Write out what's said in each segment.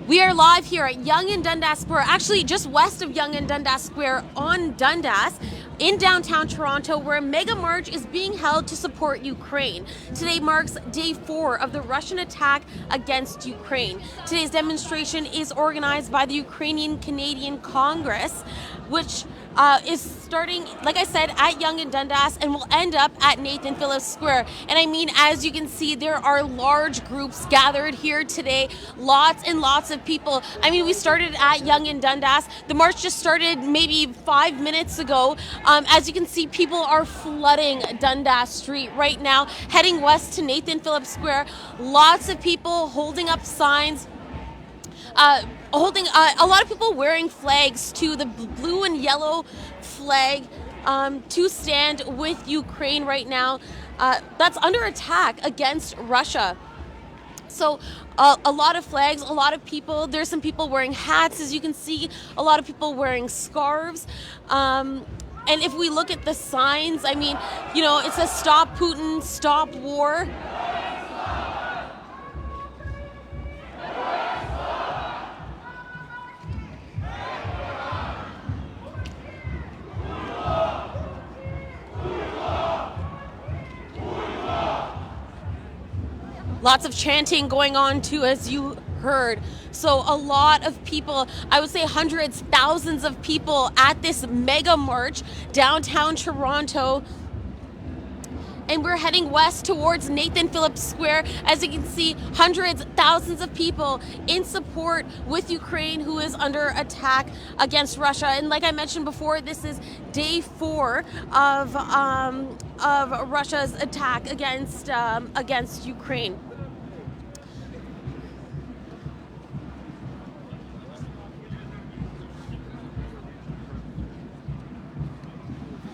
We are live here at Yonge and Dundas Square, actually just west of Yonge and Dundas Square on Dundas, in downtown Toronto, where a mega march is being held to support Ukraine. Today marks day 4 of the Russian attack against Ukraine. Today's demonstration is organized by the Ukrainian Canadian Congress, which is starting, like I said, at Yonge and Dundas and will end up at Nathan Phillips Square. And I mean, as you can see, there are large groups gathered here today, lots and lots of people. I mean, we started at Yonge and Dundas. The march just started maybe 5 minutes ago. As you can see, people are flooding Dundas Street right now, heading west to Nathan Phillips Square. Lots of people holding up signs, a lot of people wearing flags too, the blue and yellow flag to stand with Ukraine right now. That's under attack against Russia. So a lot of flags, a lot of people. There's some people wearing hats, as you can see, a lot of people wearing scarves. And if we look at the signs, I mean, you know, it says "Stop Putin, Stop War." Lots of chanting going on too, as you heard. So a lot of people, I would say hundreds, thousands of people at this mega march downtown Toronto. And we're heading west towards Nathan Phillips Square. As you can see, hundreds, thousands of people in support with Ukraine, who is under attack against Russia. And like I mentioned before, this is day 4 of Russia's attack against Ukraine.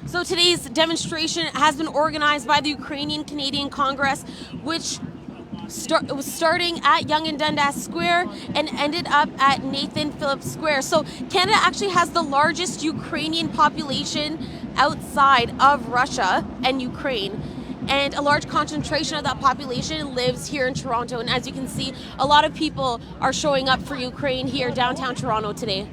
So today's demonstration has been organized by the Ukrainian Canadian Congress, which was starting at Yonge and Dundas Square and ended up at Nathan Phillips Square. So Canada actually has the largest Ukrainian population outside of Russia and Ukraine. And a large concentration of that population lives here in Toronto. And as you can see, a lot of people are showing up for Ukraine here downtown Toronto today.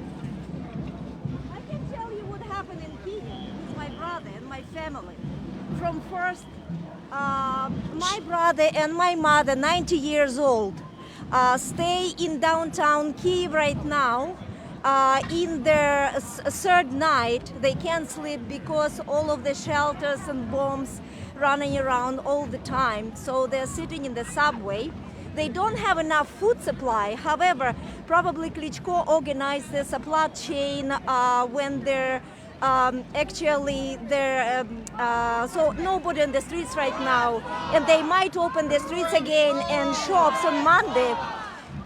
Family. From first, my brother and my mother, 90 years old, stay in downtown Kyiv right now. In their third night, they can't sleep because all of the shelters and bombs running around all the time. So they're sitting in the subway. They don't have enough food supply. However, probably Klitschko organized the supply chain when they're so nobody in the streets right now, and they might open the streets again and shops on Monday.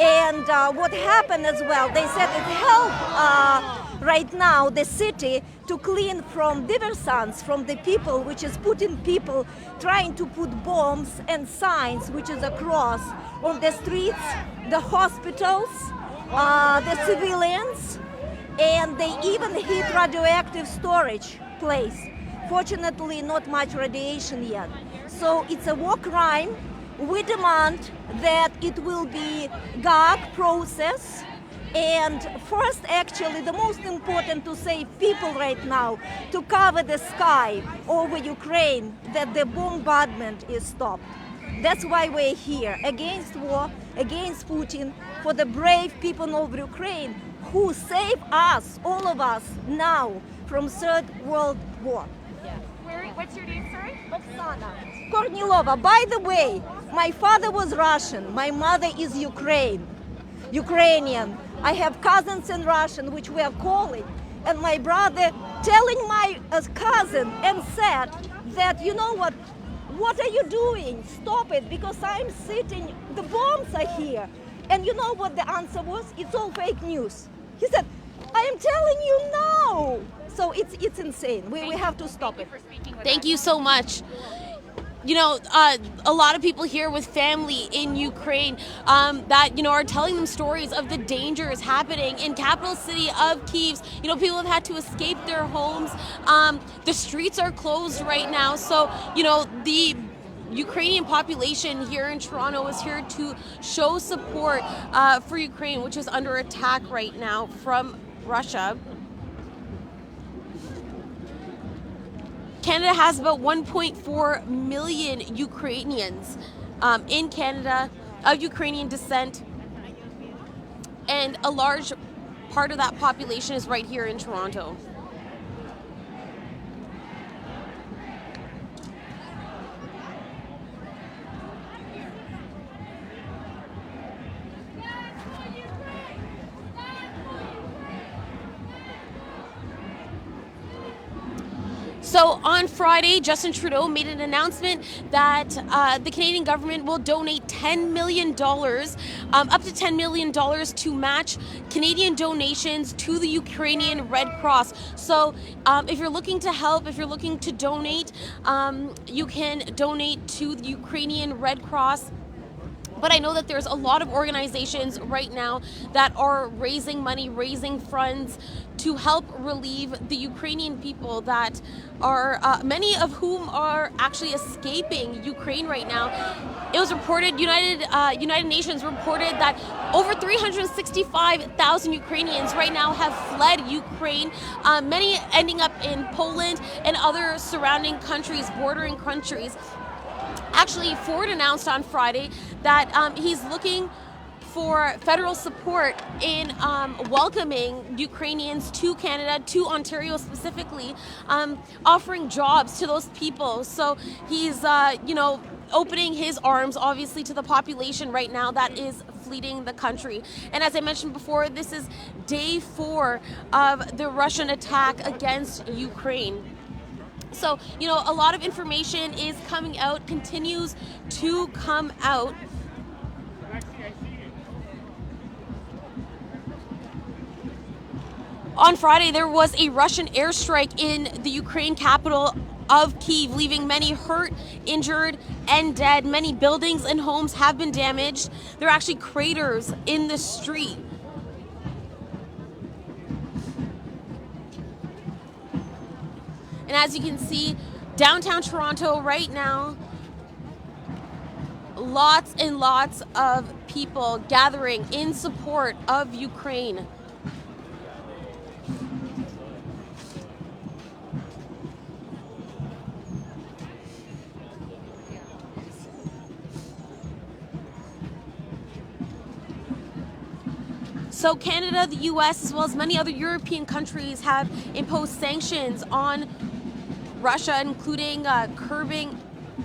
And what happened as well, they said it helped right now the city to clean from diversants, from the people, which is Putin people, trying to put bombs and signs, which is a cross, on the streets, the hospitals, the civilians. And they even hit radioactive storage place. Fortunately, not much radiation yet. So it's a war crime. We demand that it will be GAG process. And first, actually, the most important to save people right now, to cover the sky over Ukraine, that the bombardment is stopped. That's why we're here, against war, against Putin, for the brave people of Ukraine who save us, all of us, now from Third World War. Yeah. What's your name, sorry? Oksana Kornilova. By the way, my father was Russian, my mother is Ukrainian. I have cousins in Russian, which we are calling, and my brother telling my cousin and said that, you know what are you doing? Stop it, because I'm sitting, the bombs are here. And you know what the answer was? It's all fake news. He said, I am telling you now. So it's insane. We have to stop it. Thank you so much. You know, a lot of people here with family in Ukraine that, you know, are telling them stories of the dangers happening in capital city of Kyiv. You know, people have had to escape their homes. The streets are closed right now. So, you know, Ukrainian population here in Toronto is here to show support for Ukraine, which is under attack right now from Russia. Canada has about 1.4 million Ukrainians in Canada of Ukrainian descent, and a large part of that population is right here in Toronto. So on Friday, Justin Trudeau made an announcement that the Canadian government will donate $10 million, up to $10 million to match Canadian donations to the Ukrainian Red Cross. So if you're looking to help, if you're looking to donate, you can donate to the Ukrainian Red Cross. But I know that there's a lot of organizations right now that are raising money, raising funds to help relieve the Ukrainian people that are, many of whom are actually escaping Ukraine right now. It was reported, United Nations reported that over 365,000 Ukrainians right now have fled Ukraine, many ending up in Poland and other surrounding countries, bordering countries. Actually, Ford announced on Friday that he's looking for federal support in welcoming Ukrainians to Canada, to Ontario specifically, offering jobs to those people. So he's, opening his arms, obviously, to the population right now that is fleeing the country. And as I mentioned before, this is day 4 of the Russian attack against Ukraine. So, a lot of information is coming out, continues to come out. On Friday, there was a Russian airstrike in the Ukraine capital of Kyiv, leaving many hurt, injured, and dead. Many buildings and homes have been damaged. There are actually craters in the street. And as you can see, downtown Toronto right now, lots and lots of people gathering in support of Ukraine. So Canada, the US, as well as many other European countries have imposed sanctions on Russia, including curbing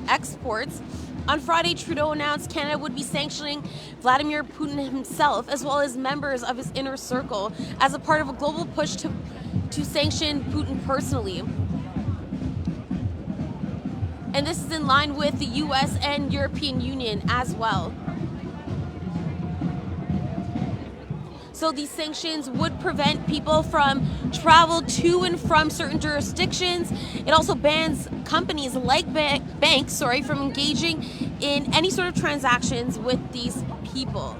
exports. On Friday, Trudeau announced Canada would be sanctioning Vladimir Putin himself, as well as members of his inner circle, as a part of a global push to sanction Putin personally. And this is in line with the US and European Union as well. So these sanctions would prevent people from travel to and from certain jurisdictions. It also bans companies like banks, from engaging in any sort of transactions with these people.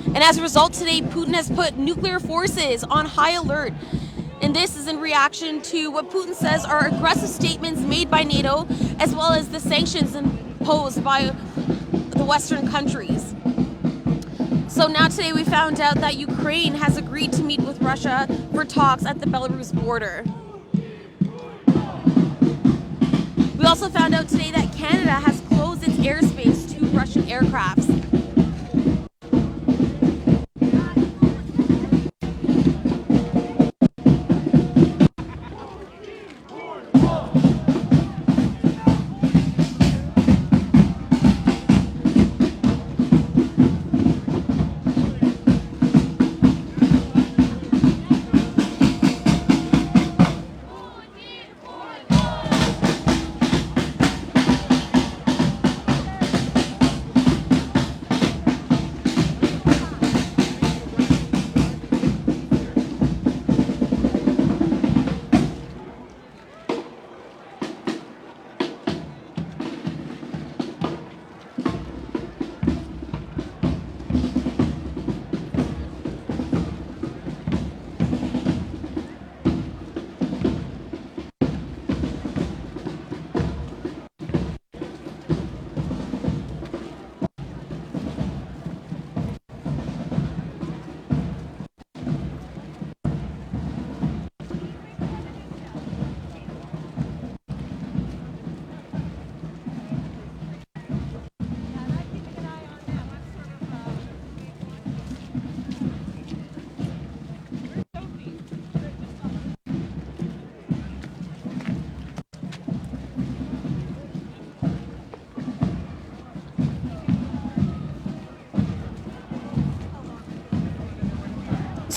And as a result, today, Putin has put nuclear forces on high alert. And this is in reaction to what Putin says are aggressive statements made by NATO, as well as the sanctions imposed by the Western countries. So now today we found out that Ukraine has agreed to meet with Russia for talks at the Belarus border. We also found out today that Canada has closed its airspace to Russian aircrafts.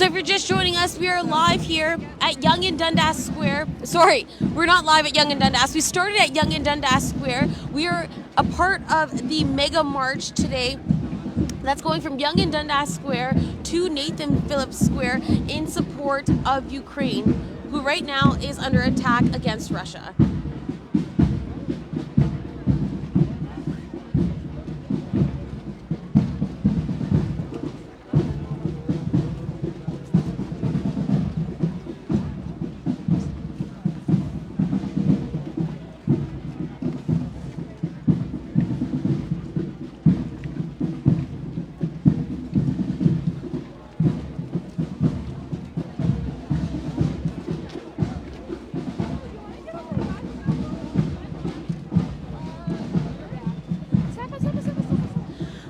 So if you're just joining us, we are live here at Yonge and Dundas Square. Sorry, we're not live at Yonge and Dundas. We started at Yonge and Dundas Square. We are a part of the mega march today that's going from Yonge and Dundas Square to Nathan Phillips Square in support of Ukraine, who right now is under attack against Russia.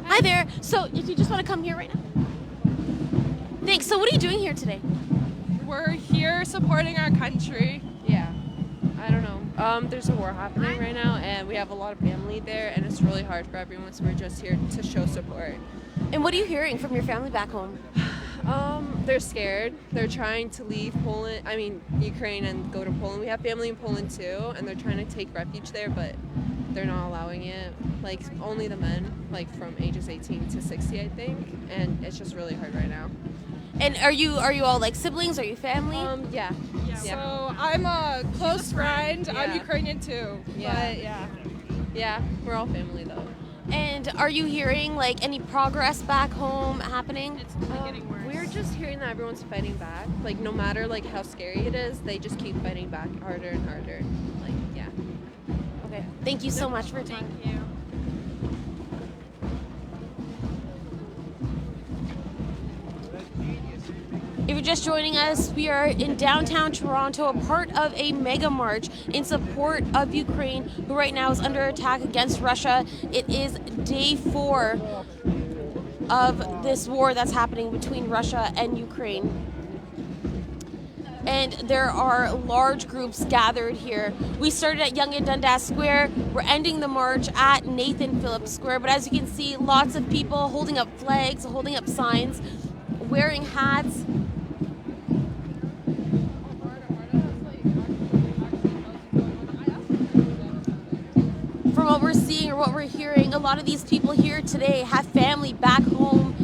Hi there. So if you just want to come here right now. Thanks. So what are you doing here today? We're here supporting our country. Yeah, I don't know. There's a war happening right now, and we have a lot of family there, and it's really hard for everyone, so we're just here to show support. And what are you hearing from your family back home? They're scared. They're trying to leave Ukraine and go to Poland. We have family in Poland too, and they're trying to take refuge there, but they're not allowing it. Like, only the men, like from ages 18 to 60, I think, and it's just really hard right now. And are you all like siblings? Are you family? Yeah. So I'm a close friend. Yeah. I'm Ukrainian too. Yeah. But yeah. Yeah, we're all family though. And are you hearing like any progress back home happening? It's getting worse. We're just hearing that everyone's fighting back. Like, no matter like how scary it is, they just keep fighting back harder and harder. Like, yeah. Okay. Thank you so much for your time. Thank you. If you're just joining us, we are in downtown Toronto, a part of a mega march in support of Ukraine, who right now is under attack against Russia. It is day 4 of this war that's happening between Russia and Ukraine. And there are large groups gathered here. We started at Yonge and Dundas Square. We're ending the march at Nathan Phillips Square. But as you can see, lots of people holding up flags, holding up signs, wearing hats. From what we're seeing or what we're hearing, a lot of these people here today have family back home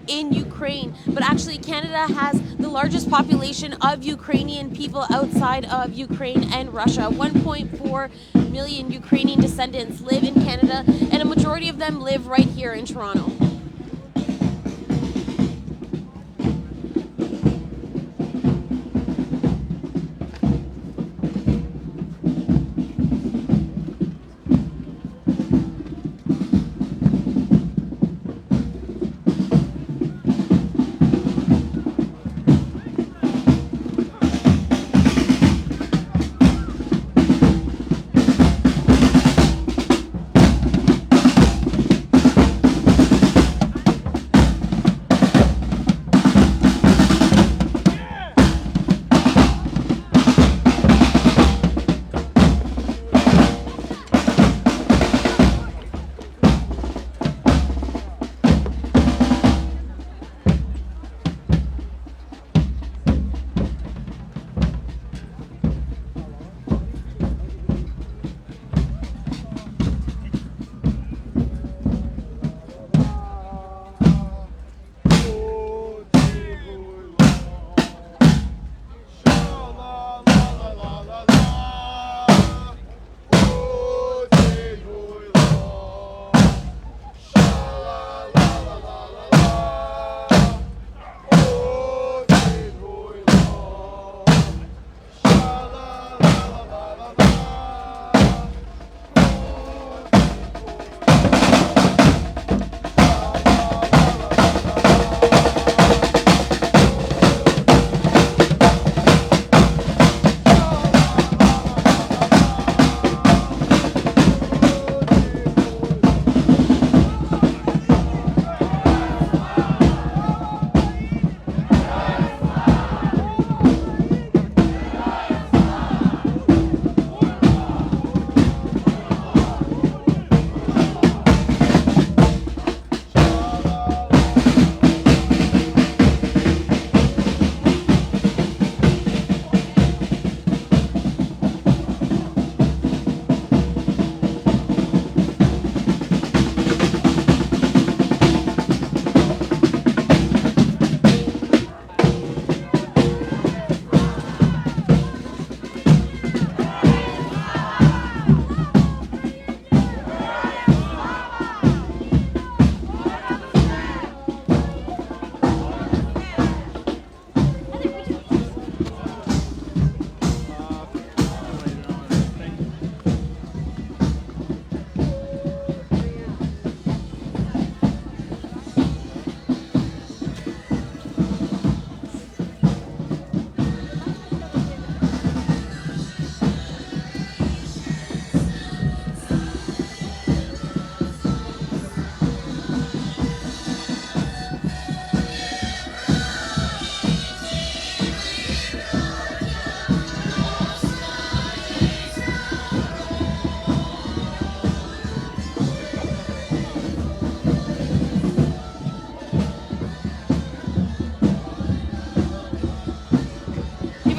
in Ukraine. But actually, Canada has the largest population of Ukrainian people outside of Ukraine and Russia. 1.4 million Ukrainian descendants live in Canada, and a majority of them live right here in Toronto.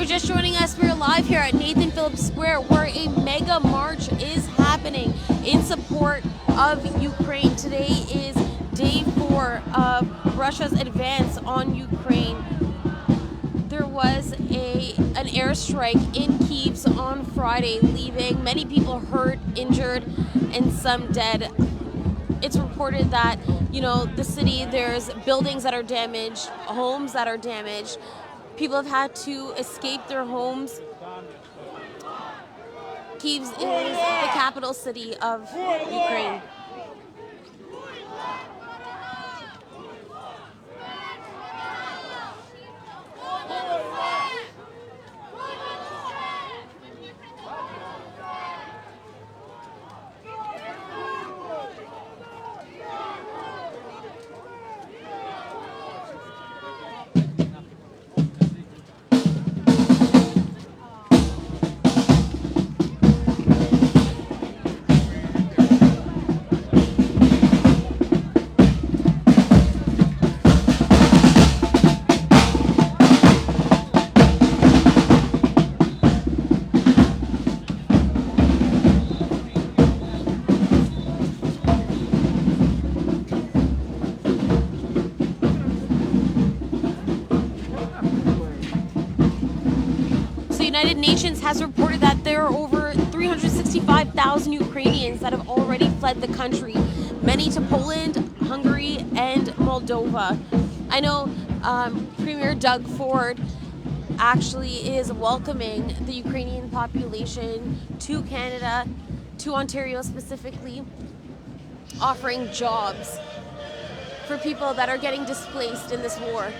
just joining us, we're live here at Nathan Phillips Square where a mega march is happening in support of Ukraine. Today is day 4 of Russia's advance on Ukraine. There was an airstrike in Kyiv on Friday, leaving many people hurt, injured, and some dead. It's reported that, the city, there's buildings that are damaged, homes that are damaged. People have had to escape their homes. Kyiv is the capital city of Ukraine. The United Nations has reported that there are over 365,000 Ukrainians that have already fled the country, many to Poland, Hungary, and Moldova. I know Premier Doug Ford actually is welcoming the Ukrainian population to Canada, to Ontario specifically, offering jobs for people that are getting displaced in this war.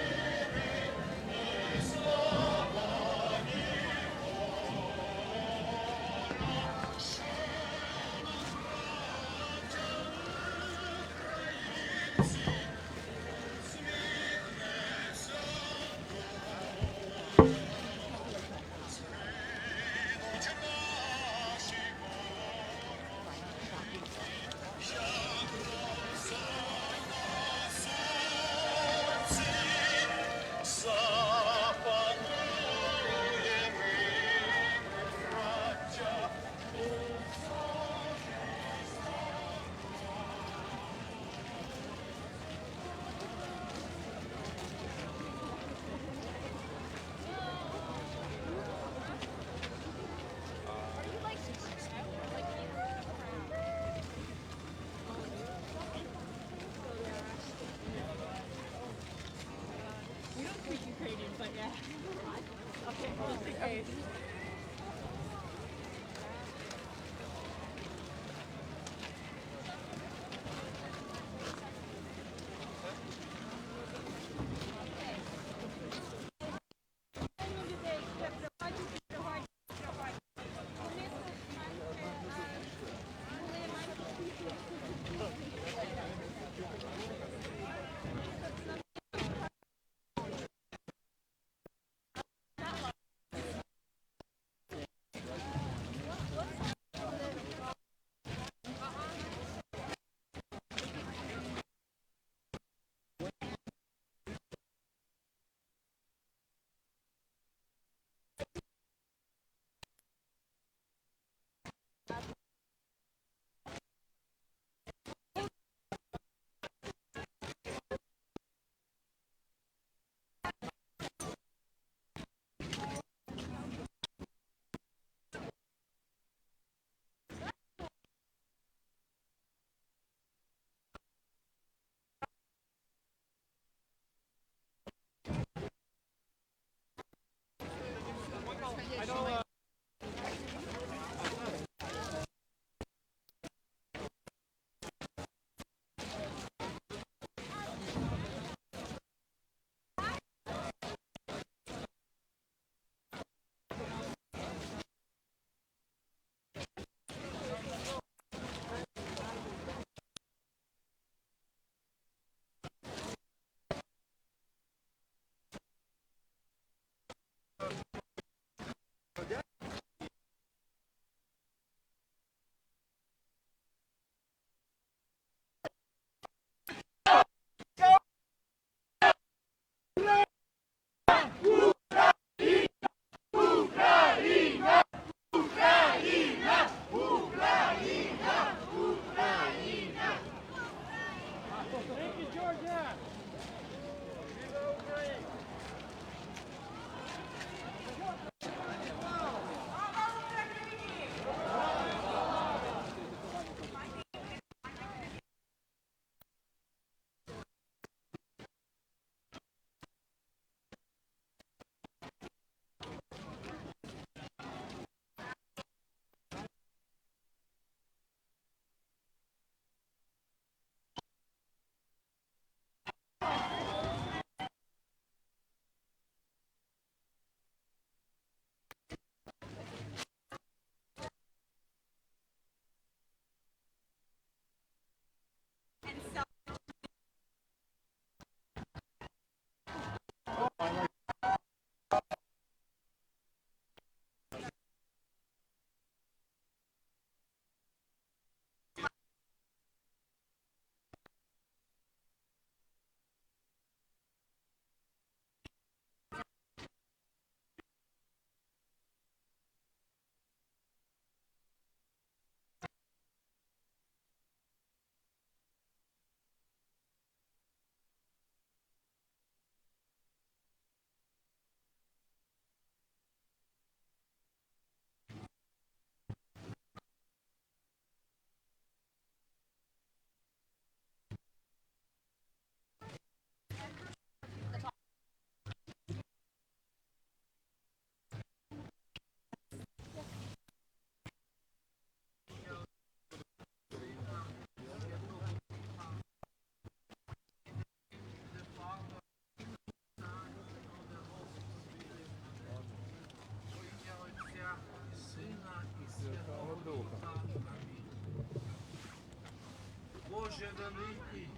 Боже великий,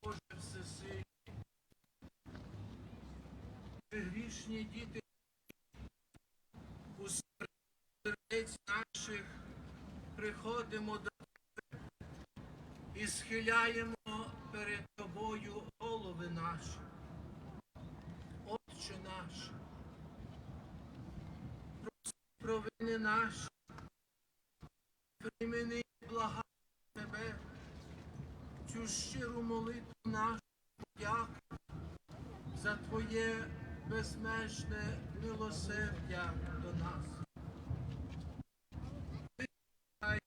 Боже всесильний, ми грішні діти у сердець наших приходимо до Тебе і схиляємо перед Тобою голови наші. Отче наш, прости провини наші, прийми благаю Тебе, цю щиру молитву нашу подяку за Твоє безмежне милосердя до нас. Приймай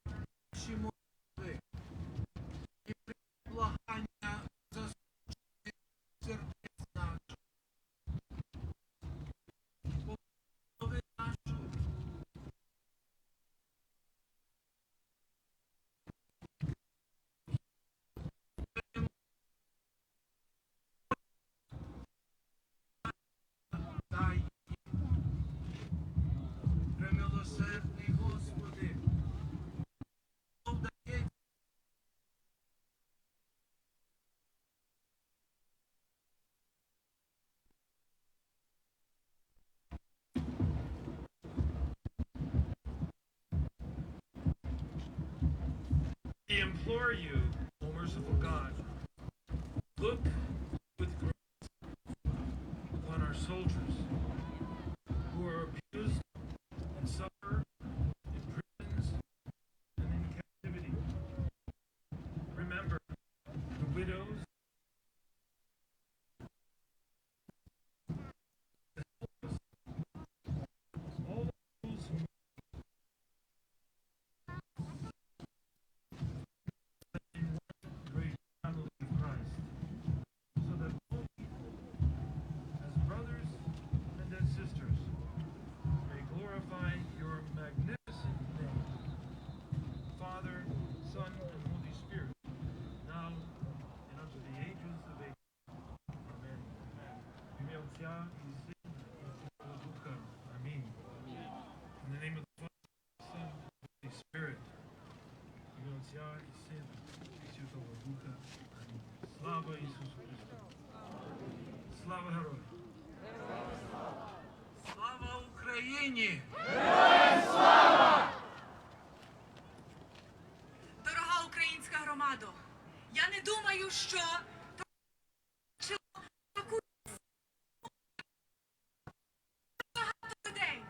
наші молитви і прийми благання за сердець наших. Побудови нашу. Дай премилосердний Господи, повдай. I implore you, O merciful God, look with grace upon our soldiers who are abused and suffer in prisons and in captivity. Remember the widows, the helpless, all those who in one great family of Christ, so that all people, as brothers and as sisters, may glorify your magnificent name, Father, Son, and Holy Spirit, now and unto the ages of ages. Amen. Amen. In the name of the Father, Son, and Holy Spirit. Слава Ісусу Христу! Слава герою! Слава Україні! Дорога українська громадо, я не думаю, що таку багато людей.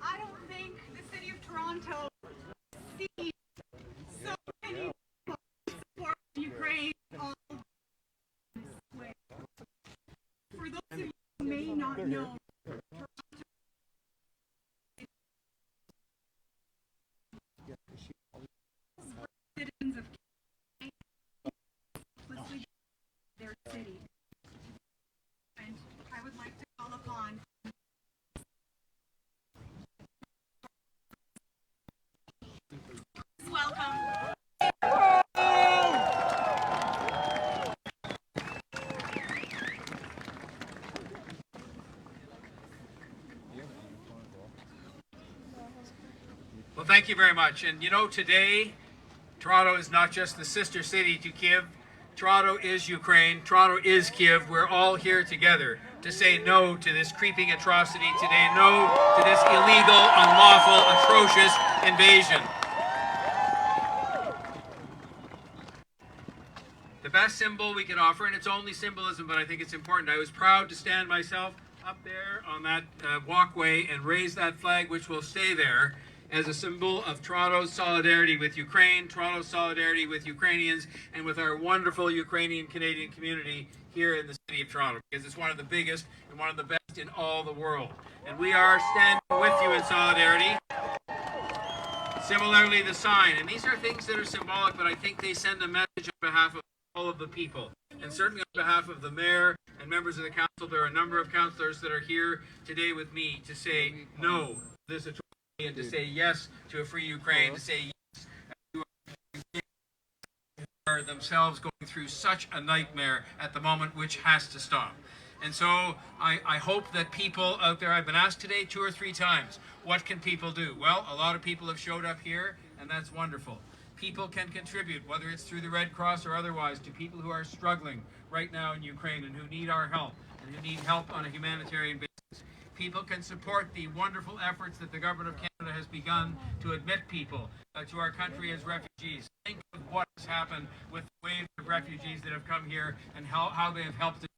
I don't think the city of Toronto sees so many people support Ukraine all this way. For those of you who may not know, citizens of Canada their city. And I would like to call upon welcome. Well, thank you very much. And you know, today, Toronto is not just the sister city to Kiev. Toronto is Ukraine. Toronto is Kiev. We're all here together to say no to this creeping atrocity today, no to this illegal, unlawful, atrocious invasion. The best symbol we can offer, and it's only symbolism, but I think it's important. I was proud to stand myself up there on that walkway and raise that flag, which will stay there as a symbol of Toronto's solidarity with Ukraine, Toronto's solidarity with Ukrainians, and with our wonderful Ukrainian-Canadian community here in the city of Toronto, because it's one of the biggest and one of the best in all the world. And we are standing with you in solidarity. Similarly, the sign. And these are things that are symbolic, but I think they send a message on behalf of all of the people, and certainly on behalf of the mayor and members of the council, there are a number of councillors that are here today with me to say no to this atrocity and to say yes to a free Ukraine, to say yes to are themselves going through such a nightmare at the moment, which has to stop. And so I hope that people out there, I've been asked today 2 or 3 times, what can people do? Well, a lot of people have showed up here, and that's wonderful. People can contribute, whether it's through the Red Cross or otherwise, to people who are struggling right now in Ukraine and who need our help, and who need help on a humanitarian basis. People can support the wonderful efforts that the Government of Canada has begun to admit people to our country as refugees. Think of what has happened with the wave of refugees that have come here and how they have helped to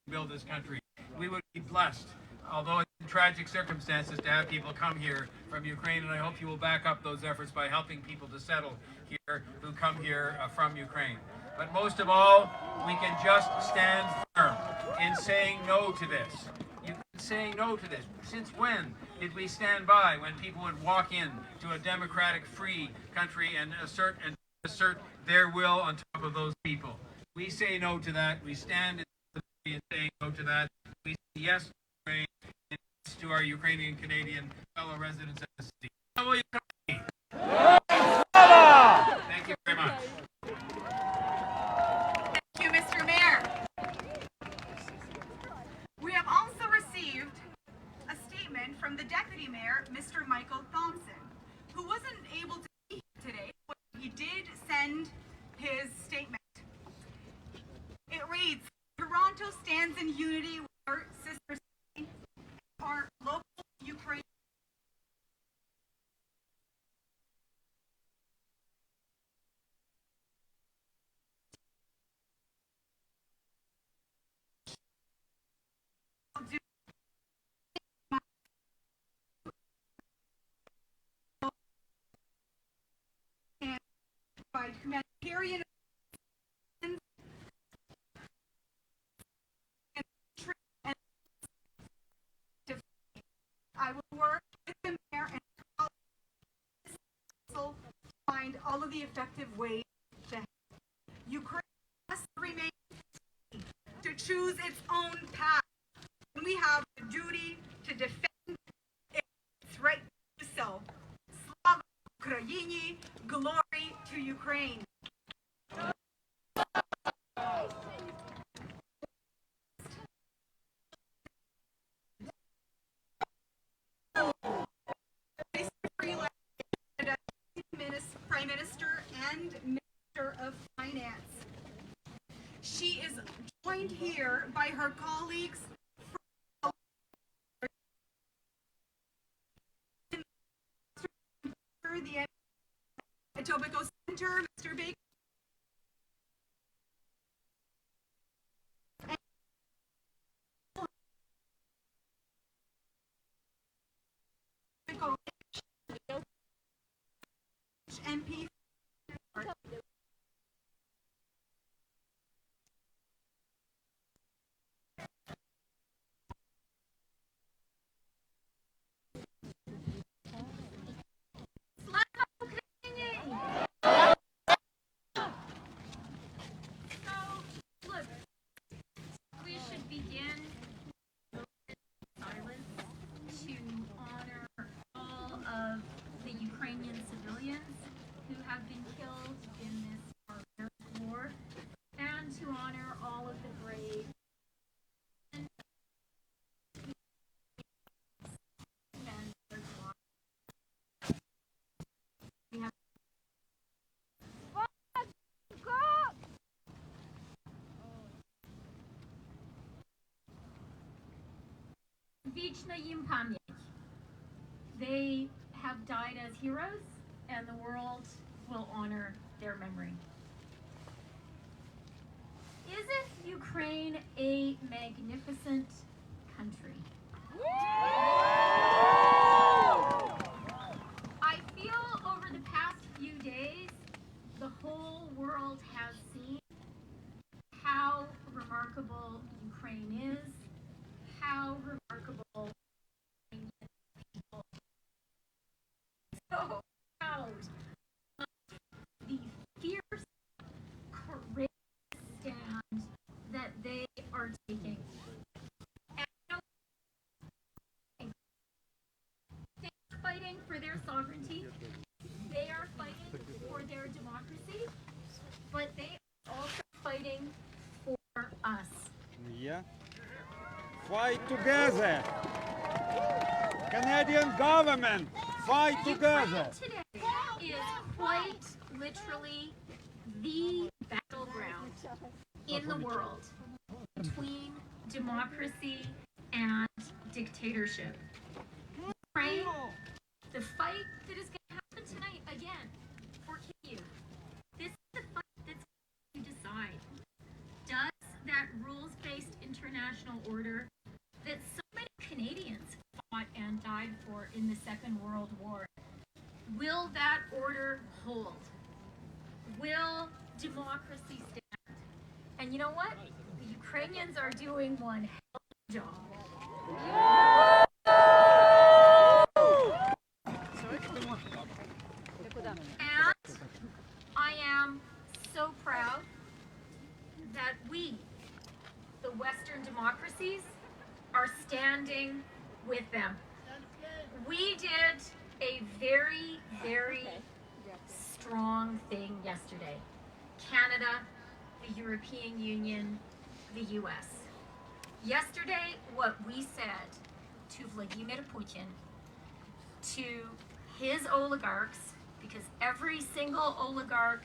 build this country. We would be blessed, although it's in tragic circumstances, to have people come here from Ukraine, and I hope you will back up those efforts by helping people to settle here who come here from Ukraine. But most of all, we can just stand firm in saying no to this. Saying no to this. Since when did we stand by when people would walk in to a democratic, free country and assert their will on top of those people? We say no to that. We stand in saying no to that. We say yes to Ukraine and yes to our Ukrainian Canadian fellow residents of the city. How will you come to me? Thank you very much. Thank you, Mr. Mayor. We have also received a statement from the Deputy Mayor, Mr. Michael Thompson, who wasn't able to be here today, but he did send his statement. It reads, Toronto stands in unity with our sister city, our local Ukraine. And provide humanitarian I will work with the mayor and council to find all of the effective ways to help. Ukraine must remain free to choose its own path. And we have the duty to defend its right to do so. Slava Ukraini, glory to Ukraine. Prime Minister and Minister of Finance. She is joined here by her colleagues from the Etobicoke Center, Mr. Baker. MP. We should begin silence to honor all of the Ukrainian civilians who have been killed in this barbaric war, and to honor all of the brave and their lives. We have Вічна їм пам'ять. They have died as heroes, and the world will honor their memory. Isn't Ukraine a magnificent country? I feel over the past few days, the whole world has seen how remarkable Ukraine is, how remarkable Ukrainian people are. So proud of the fierce, courageous stand that they are taking but they are also fighting for us. Yeah. Fight together. Canadian government, fight together. Ukraine today is quite literally the battleground in the world between democracy and dictatorship. Ukraine, the fight that is going to happen tonight again for Kyiv. This is the fight that's going to decide. Does that rules-based international order that so many Canadians fought and died for in the Second World War, will that order hold? Will democracy stand? And you know what? The Ukrainians are doing one hell of a job. And I am so proud that we, the Western democracies, are standing with them. We did a very, very strong thing yesterday. Canada, the European Union, the US. Yesterday, what we said to Vladimir Putin, to his oligarchs, because every single oligarch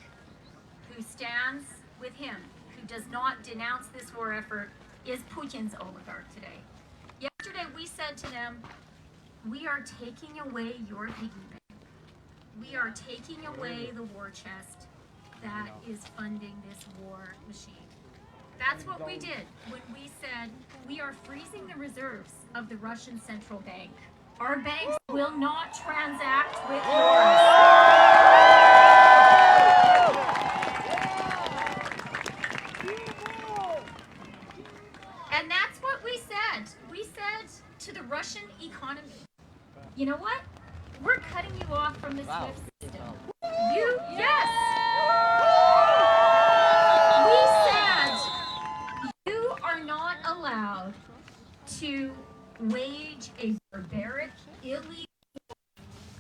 who stands with him, who does not denounce this war effort, is Putin's oligarch today. Yesterday we said to them, we are taking away your piggy bank. We are taking away the war chest that is funding this war machine. That's what we did when we said we are freezing the reserves of the Russian central bank. Our banks will not transact with yours. And that's what we said. We said to the Russian economy, you know what? We're cutting you off from the SWIFT system. Yes! We said you are not allowed to wage a barbaric, illegal,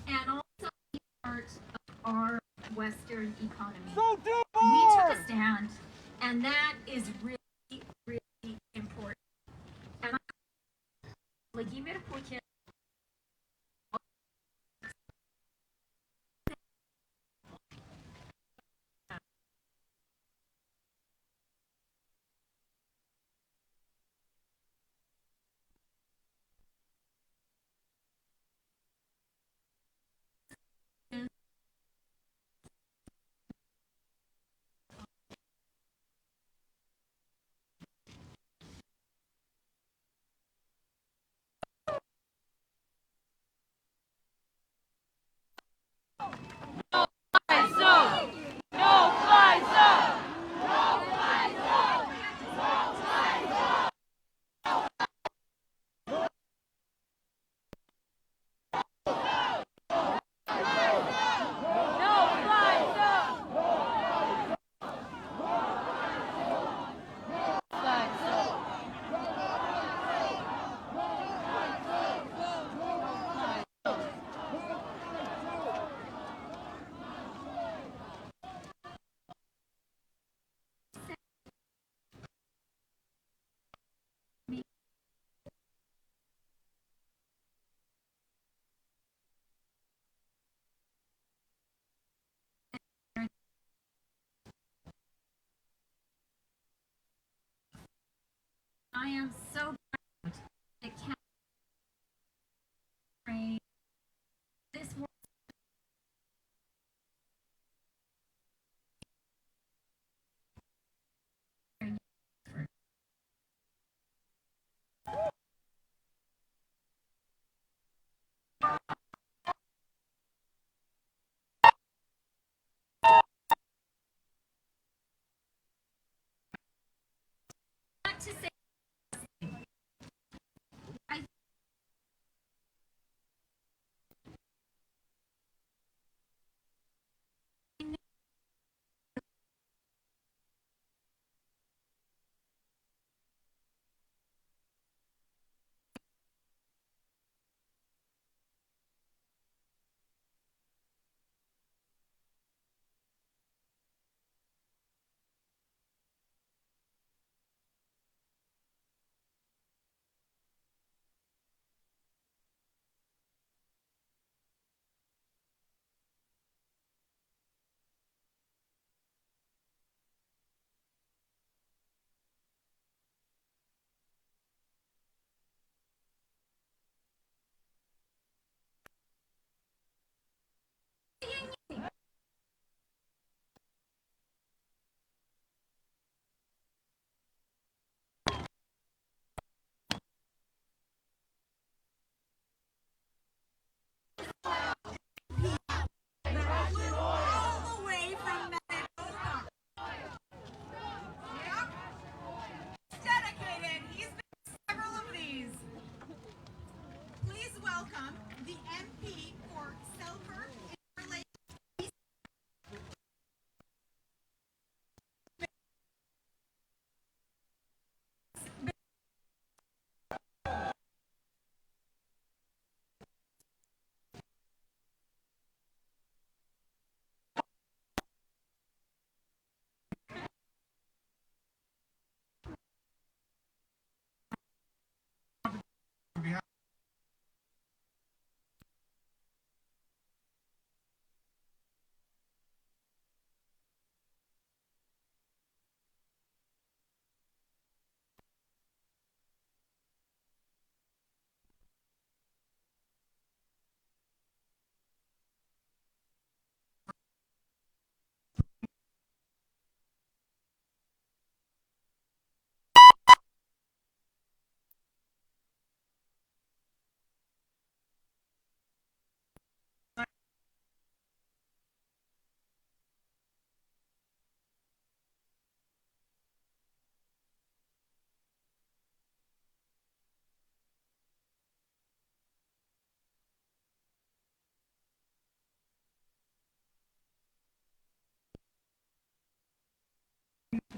and also be part of our Western economy. We took a stand, and that is really, really important. And Vladimir Putin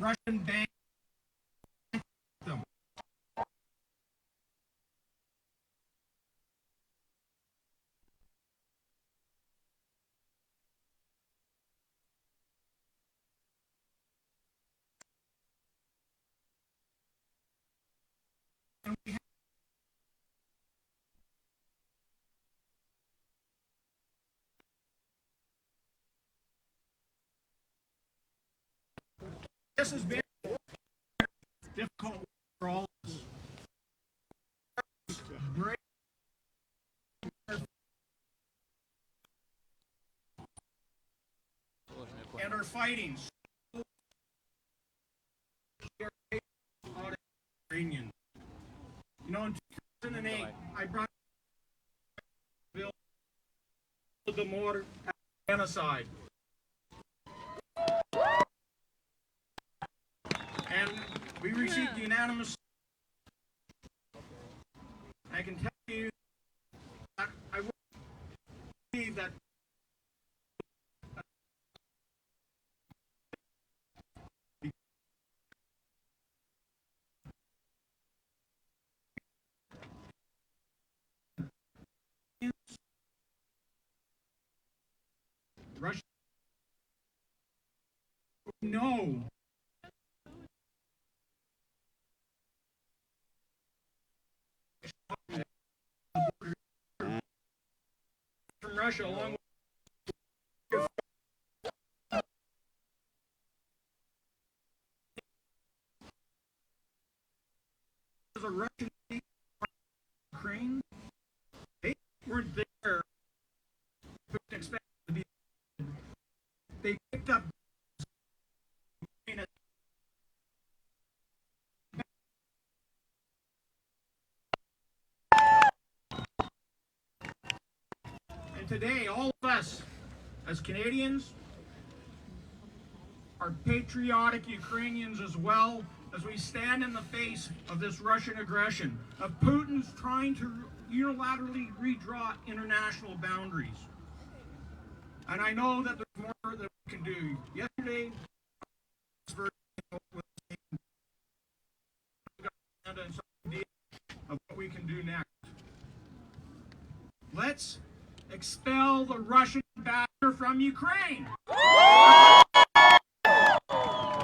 Russian bank them. This has been difficult for all of us. Brave and are fighting Ukrainian. You know, in 2008, I brought a bill the more genocide. And we received unanimous. I can tell you that I believe that Russia no. From Russia along with a Russian Ukraine, they weren't there. Couldn't expect to be. They picked up. And today, all of us, as Canadians, are patriotic Ukrainians as well, as we stand in the face of this Russian aggression, of Putin's trying to unilaterally redraw international boundaries. And I know that there's more that we can do. Yesterday, of what we can do next. Let's expel the Russian ambassador from Ukraine.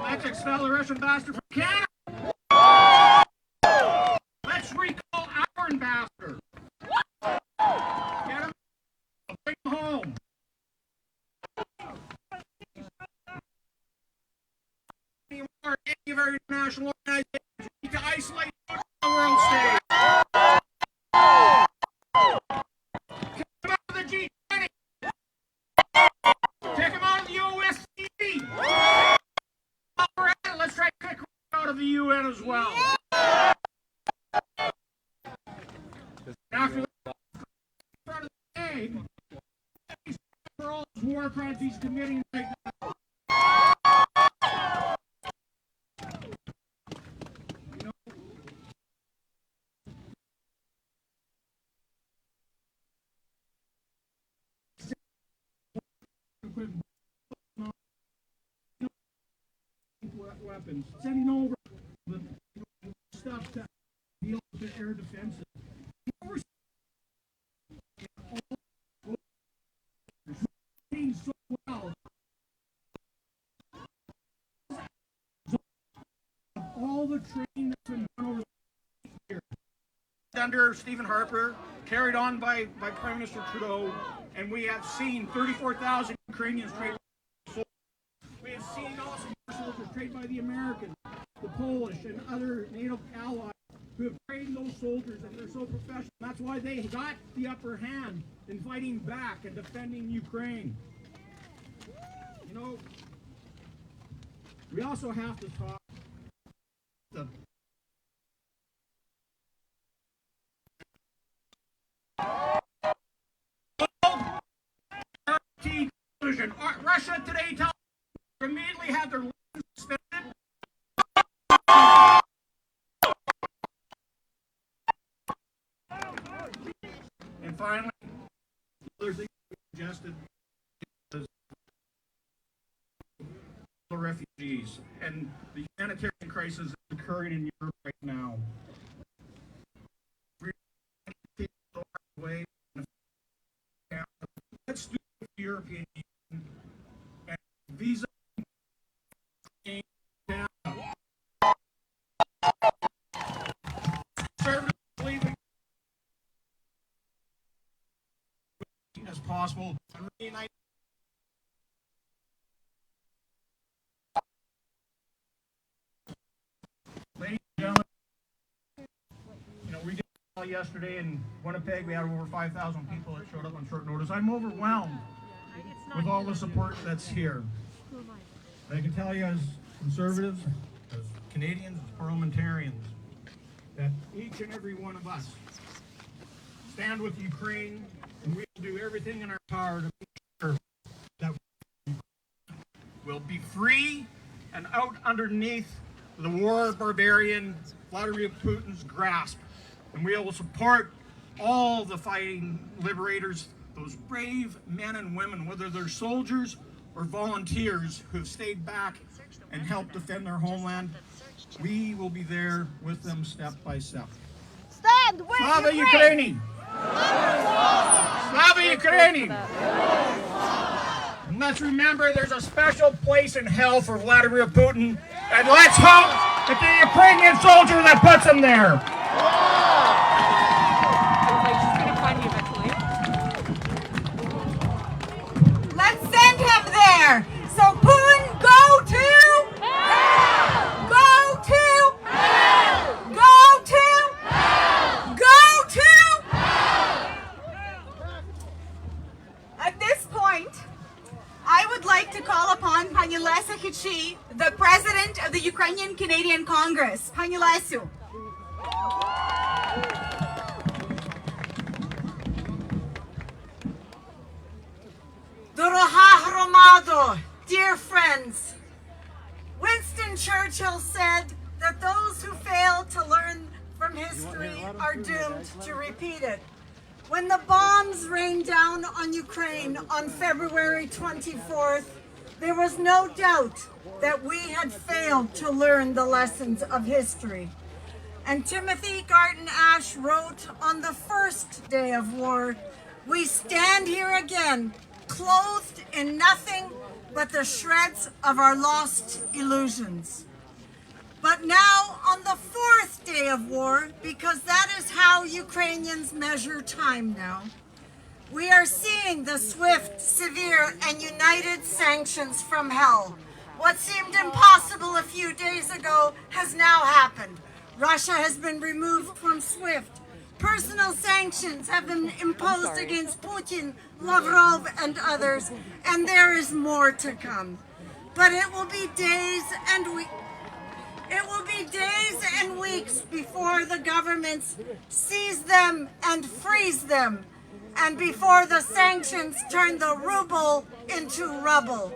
Let's expel the Russian ambassador from Canada. Let's recall our ambassador. Get him, bring him home. Anymore, any of our international organizations, we need to isolate the world stage. Take him out of the G20. Take him out of the OSCE. Let's try to kick him out of the UN as well. After that, part of the day, for all those war crimes he's committing right now. You know, weapons, sending over the stuff to deal with the air defenses. So well. All the training that's been done over the years. Under Stephen Harper, carried on by Prime Minister Trudeau, and we have seen 34,000 Ukrainians trained. We have seen also soldiers trained by the Americans, the Polish, and other NATO allies who have trained those soldiers, and they're so professional. That's why they got the upper hand in fighting back and defending Ukraine. You know, we also have to talk the television. Russia Today television immediately had their license suspended. And finally, the other thing we suggested is refugees and the humanitarian crisis occurring in Europe right now. Let's do the European Union and visa down. Conservatives leaving as possible and reunite. Ladies and gentlemen, we did yesterday in Winnipeg. We had over 5,000 people that showed up on short notice. I'm overwhelmed with all the support that's here. I can tell you as conservatives, as Canadians, as parliamentarians, that each and every one of us stand with Ukraine, and we will do everything in our power to make sure that we'll be free and out underneath the war barbarian Vladimir Putin's grasp. And we will support all the fighting liberators, those brave men and women, whether they're soldiers or volunteers who have stayed back and helped defend their homeland. We will be there with them step by step. Stand with Slava Ukraini! Slava Ukraini! And let's remember there's a special place in hell for Vladimir Putin, and let's hope that the Ukrainian soldier that puts him there. Let's send him there. So Putin, go to hell. Go to hell. Go to hell. Go to hell. At this point, I would like to call upon Pani Lesa Hichi, the president of the Ukrainian Canadian Congress. Pani Lesu. Дорога громадо, dear friends, Winston Churchill said that those who fail to learn from history are doomed to repeat it. When the bombs rained down on Ukraine on February 24th, there was no doubt that we had failed to learn the lessons of history. And Timothy Garton Ash wrote on the first day of war, "We stand here again, clothed in nothing but the shreds of our lost illusions." But now, on the fourth day of war, because that is how Ukrainians measure time now, we are seeing the swift, severe, and united sanctions from hell. What seemed impossible a few days ago has now happened. Russia has been removed from SWIFT. Personal sanctions have been imposed against Putin, Lavrov, and others, and there is more to come. But it will be days and weeks before the governments seize them and freeze them, and before the sanctions turn the ruble into rubble.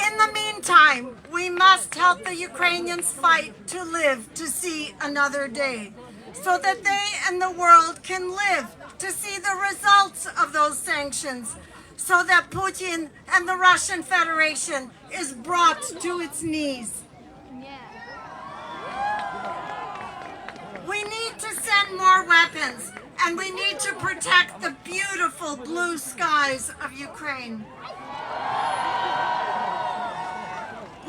In the meantime, we must help the Ukrainians fight to live to see another day, so that they and the world can live to see the results of those sanctions, so that Putin and the Russian Federation is brought to its knees. We need to send more weapons, and we need to protect the beautiful blue skies of Ukraine.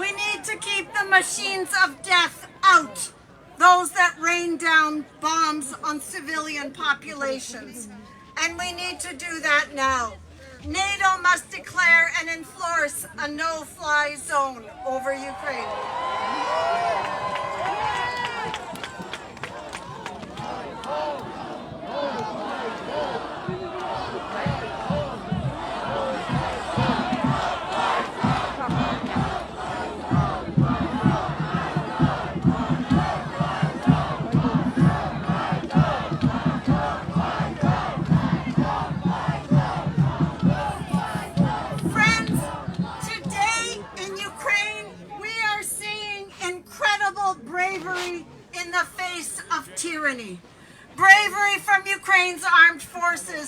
We need to keep the machines of death out, those that rain down bombs on civilian populations. And we need to do that now. NATO must declare and enforce a no-fly zone over Ukraine.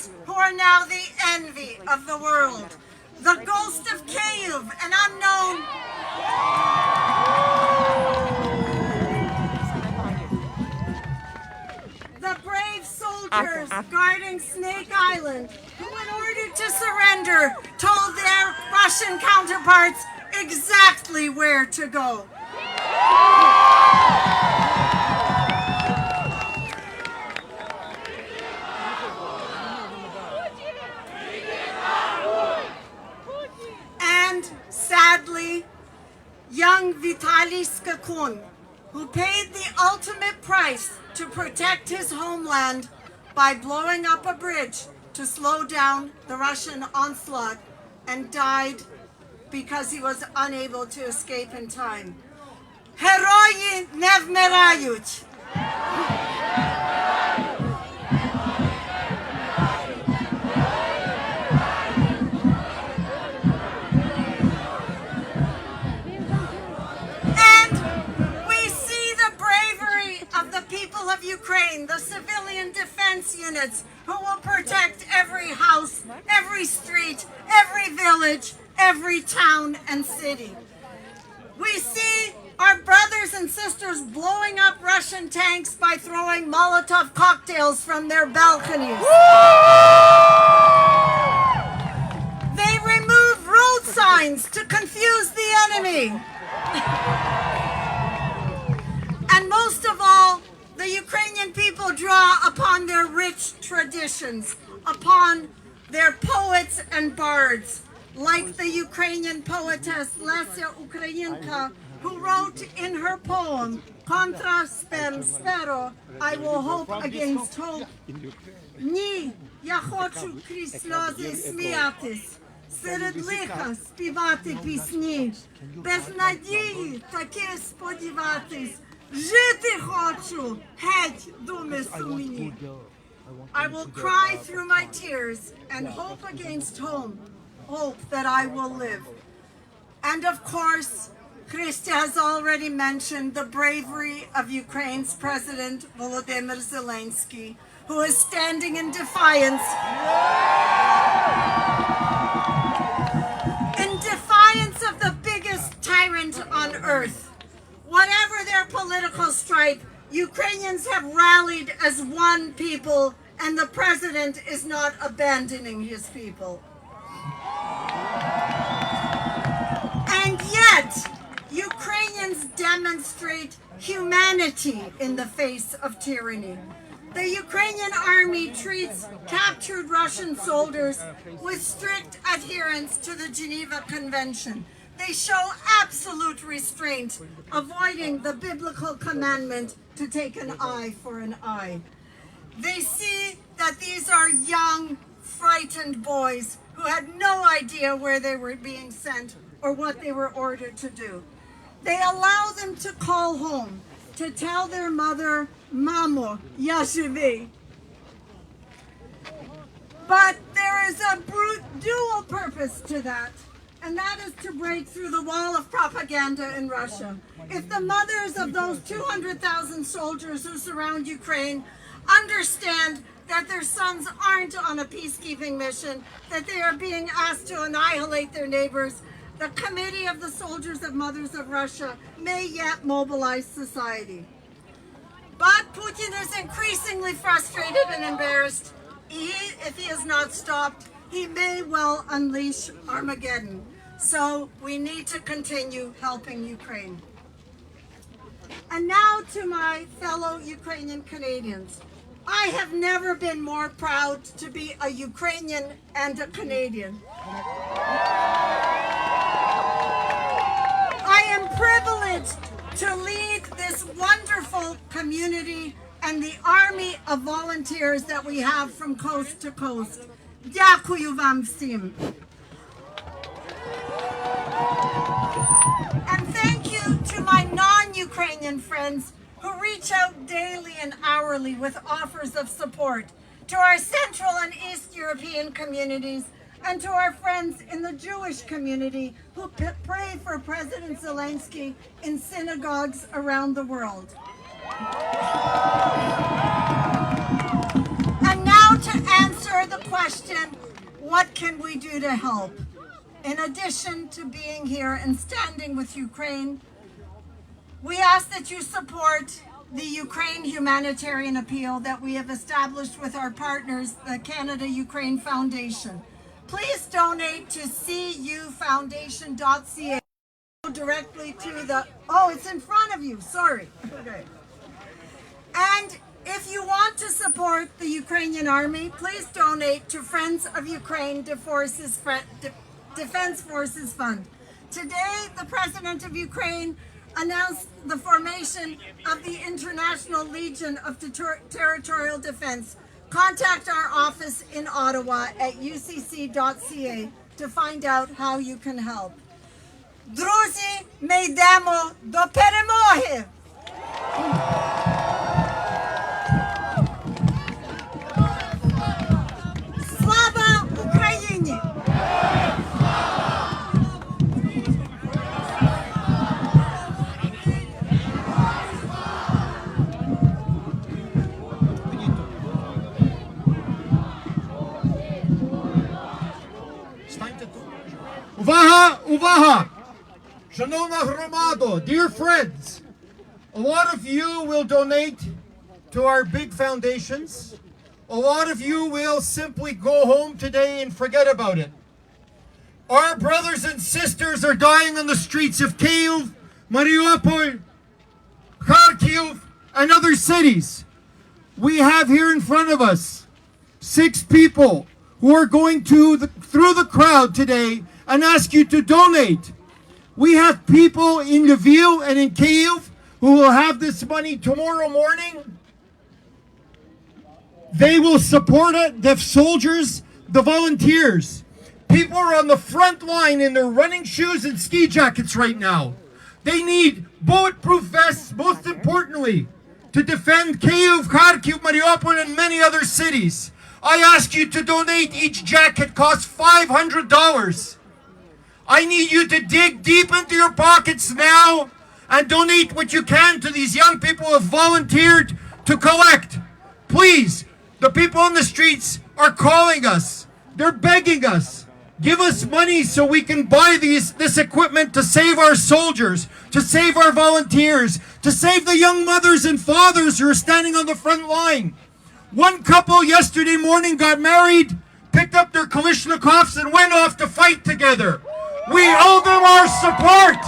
soldiers who are now the envy of the world. The ghost of Kyiv, an unknown the brave soldiers guarding Snake Island, who in order to surrender told their Russian counterparts exactly where to go. And sadly, young Vitaly Skakun, who paid the ultimate price to protect his homeland by blowing up a bridge to slow down the Russian onslaught, and died because he was unable to escape in time. Herої не вмирають. People of Ukraine, the civilian defense units who will protect every house, every street, every village, every town and city. We see our brothers and sisters blowing up Russian tanks by throwing Molotov cocktails from their balconies. They remove road signs to confuse the enemy. And most of all, the Ukrainian people draw upon their rich traditions, upon their poets and bards, like the Ukrainian poetess Lesia Ukrainka, who wrote in her poem, Contra spem spero, I will hope against hope. Ні, я хочу крізь сльози сміятись, серед лиха співати пісні, без надії таки сподіватись. Жити хочу, геть думи сумні. I will cry through my tears and hope against hope that I will live. And of course, Krista has already mentioned the bravery of Ukraine's President Volodymyr Zelensky, who is standing in defiance of the biggest tyrant on earth. Whatever their political stripe, Ukrainians have rallied as one people, and the president is not abandoning his people. And yet, Ukrainians demonstrate humanity in the face of tyranny. The Ukrainian army treats captured Russian soldiers with strict adherence to the Geneva Convention. They show absolute restraint, avoiding the biblical commandment to take an eye for an eye. They see that these are young, frightened boys who had no idea where they were being sent or what they were ordered to do. They allow them to call home, to tell their mother, Mamo, ya живий. But there is a dual purpose to that. And that is to break through the wall of propaganda in Russia. If the mothers of those 200,000 soldiers who surround Ukraine understand that their sons aren't on a peacekeeping mission, that they are being asked to annihilate their neighbors, the Committee of the Soldiers of Mothers of Russia may yet mobilize society. But Putin is increasingly frustrated and embarrassed. If he is not stopped, he may well unleash Armageddon. So we need to continue helping Ukraine. And now to my fellow Ukrainian Canadians. I have never been more proud to be a Ukrainian and a Canadian. I am privileged to lead this wonderful community and the army of volunteers that we have from coast to coast. Дякую вам всім. And thank you to my non-Ukrainian friends who reach out daily and hourly with offers of support, to our Central and East European communities, and to our friends in the Jewish community who pray for President Zelensky in synagogues around the world. And now to answer the question, what can we do to help? In addition to being here and standing with Ukraine, we ask that you support the Ukraine humanitarian appeal that we have established with our partners, the Canada-Ukraine Foundation. Please donate to cufoundation.ca. Directly to the, oh, it's in front of you, sorry. Okay. And if you want to support the Ukrainian army, please donate to Friends of Ukraine Defense Forces Fund. Today, the President of Ukraine announced the formation of the International Legion of Territorial Defense. Contact our office in Ottawa at ucc.ca to find out how you can help. Друзі, ми йдемо до перемоги! Слава Україні! Увага! Увага! Шановна громадо, dear friends, a lot of you will donate to our big foundations. A lot of you will simply go home today and forget about it. Our brothers and sisters are dying on the streets of Kyiv, Mariupol, Kharkiv, and other cities. We have here in front of us 6 people who are going through the crowd today and ask you to donate. We have people in Lviv and in Kyiv who will have this money tomorrow morning. They will support it, the soldiers, the volunteers. People are on the front line in their running shoes and ski jackets right now. They need bulletproof vests, most importantly, to defend Kyiv, Kharkiv, Mariupol, and many other cities. I ask you to donate. Each jacket costs $500. I need you to dig deep into your pockets now and donate what you can to these young people who have volunteered to collect. Please, the people on the streets are calling us. They're begging us. Give us money so we can buy this equipment to save our soldiers, to save our volunteers, to save the young mothers and fathers who are standing on the front line. One couple yesterday morning got married, picked up their Kalashnikovs and went off to fight together. We owe them our support.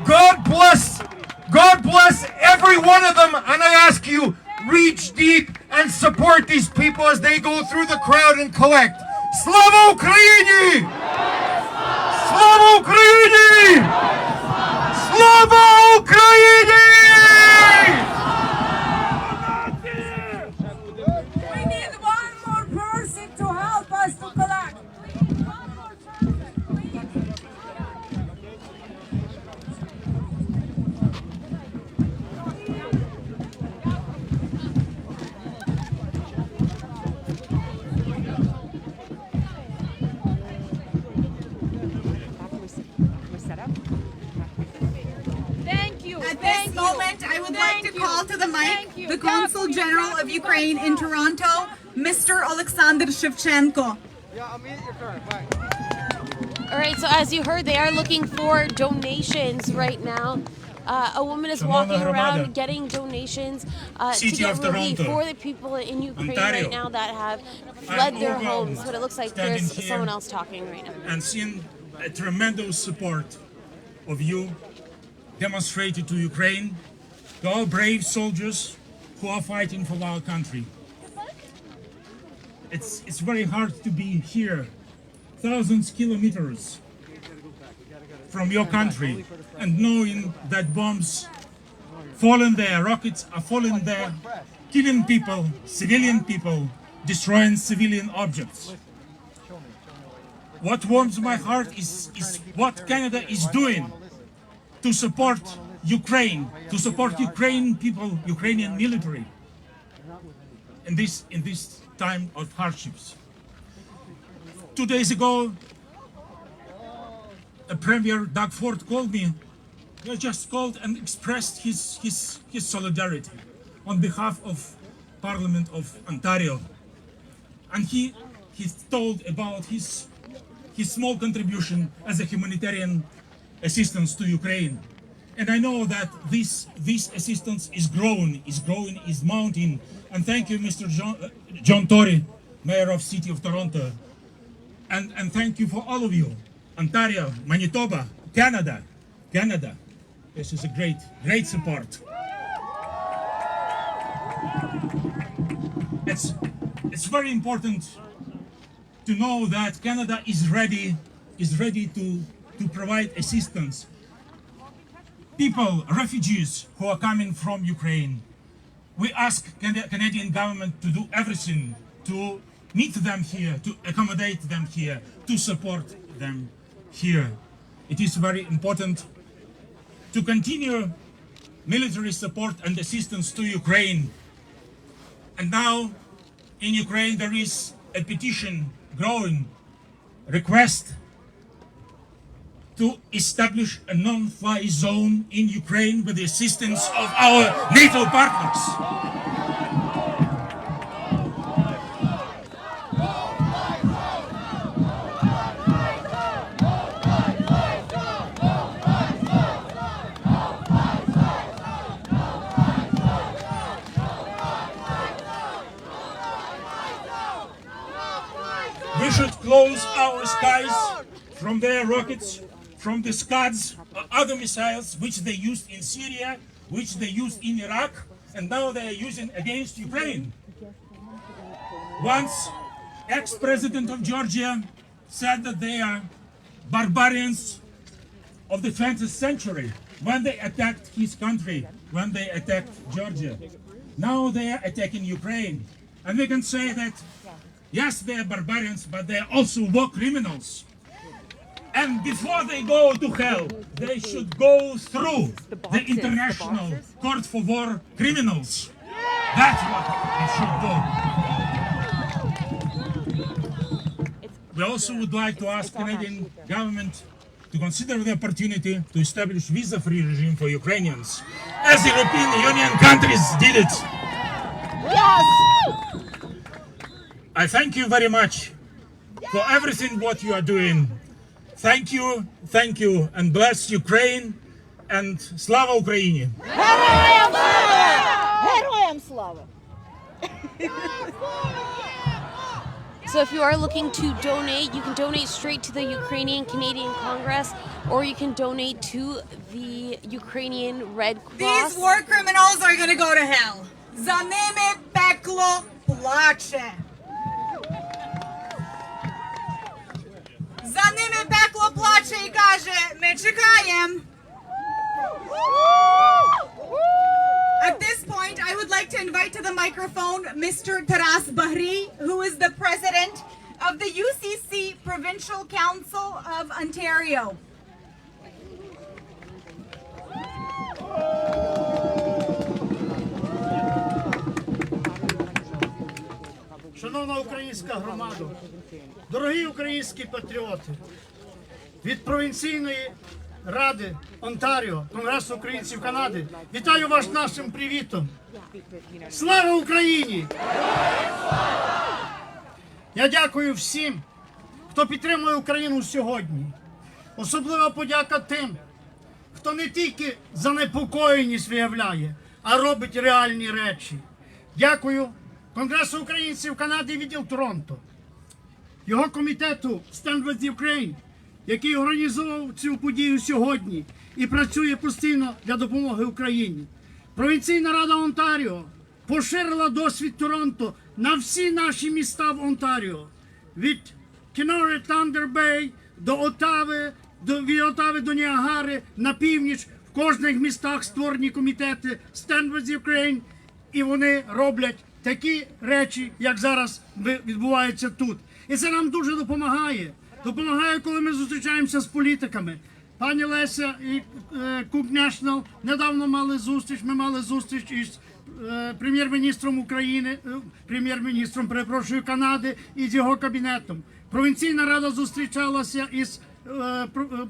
God bless every one of them, and I ask you, reach deep and support these people as they go through the crowd and collect. Slava Ukraini! Slava Ukraini! Slava Ukraini! We need one more person to help us to collect. At this moment, I would like to call to the mic the Consul General of Ukraine in Toronto, Mr. Alexander Shevchenko. All right, so as you heard, they are looking for donations right now. A woman is walking around getting donations to get relief for the people in Ukraine right now that have fled their homes. But it looks like there's someone else talking right now. And seeing a tremendous support of you demonstrated to Ukraine, to all brave soldiers who are fighting for our country. It's very hard to be here, thousands of kilometers from your country, and knowing that bombs falling there, rockets are falling there, killing people, civilian people, destroying civilian objects. What warms my heart is what Canada is doing to support Ukraine, to support Ukrainian people, Ukrainian military in this time of hardships. 2 days ago, Premier Doug Ford called me. He just called and expressed his solidarity on behalf of Parliament of Ontario and he told about his small contribution as a humanitarian assistance to Ukraine. And I know that this assistance is growing, is mounting. And thank you, Mr. John Tory, Mayor of City of Toronto. And thank you for all of you, Ontario, Manitoba, Canada. This is a great support. It's very important to know that Canada is ready to provide assistance. People, refugees who are coming from Ukraine, we ask Canadian government to do everything to meet them here, to accommodate them here, to support them here. It is very important to continue military support and assistance to Ukraine. And now in Ukraine there is a petition growing, request to establish a non-fly zone in Ukraine with the assistance of our NATO partners. We should close our skies from their rockets, from the Scads, other missiles which they used in Syria, which they used in Iraq, and now they are using against Ukraine. Once, ex-president of Georgia said that they are barbarians of the 20th century when they attacked his country, when they attacked Georgia. Now they are attacking Ukraine. And we can say that, yes, they are barbarians, but they are also war criminals. And before they go to hell, they should go through the International Court for War Criminals. That's what they should do. We also would like to ask Canadian government to consider the opportunity to establish visa-free regime for Ukrainians, as European Union countries did it. Yes! I thank you very much for everything what you are doing. Thank you, and bless Ukraine, and Slava Ukraini! Героям слава! Героям слава! So if you are looking to donate, you can donate straight to the Ukrainian Canadian Congress, or you can donate to the Ukrainian Red Cross. These war criminals are gonna go to hell. За ними пекло плаче. За ними пекло плаче і каже, ми чекаємо. At this point, I would like to invite to the microphone Mr. Taras Bahri, who is the president of the UCC Provincial Council of Ontario. Шановна українська громада, дорогі українські патріоти, від провінційної ради Онтаріо, Конгресу українців Канади, вітаю вас нашим привітом. Слава Україні! Я дякую всім, хто підтримує Україну сьогодні. Особлива подяка тим, хто не тільки занепокоєність виявляє, а робить реальні речі. Дякую Конгресу українців Канади відділ Торонто, його комітету Stand with Ukraine, який організував цю подію сьогодні і працює постійно для допомоги Україні. Провінційна рада Онтаріо поширила досвід Торонто на всі наші міста в Онтаріо. Від Кінори, Тандер Бей до Отави, від Отави до Ніагари, на північ. В кожних містах створені комітети Stand with Ukraine, і вони роблять такі речі, як зараз відбуваються тут. І це нам дуже допомагає. Допомагає, коли ми зустрічаємося з політиками. Пані Леся і Cook National недавно мали зустріч, ми мали зустріч із прем'єр-міністром України, перепрошую, Канади і з його кабінетом. Провінційна рада зустрічалася із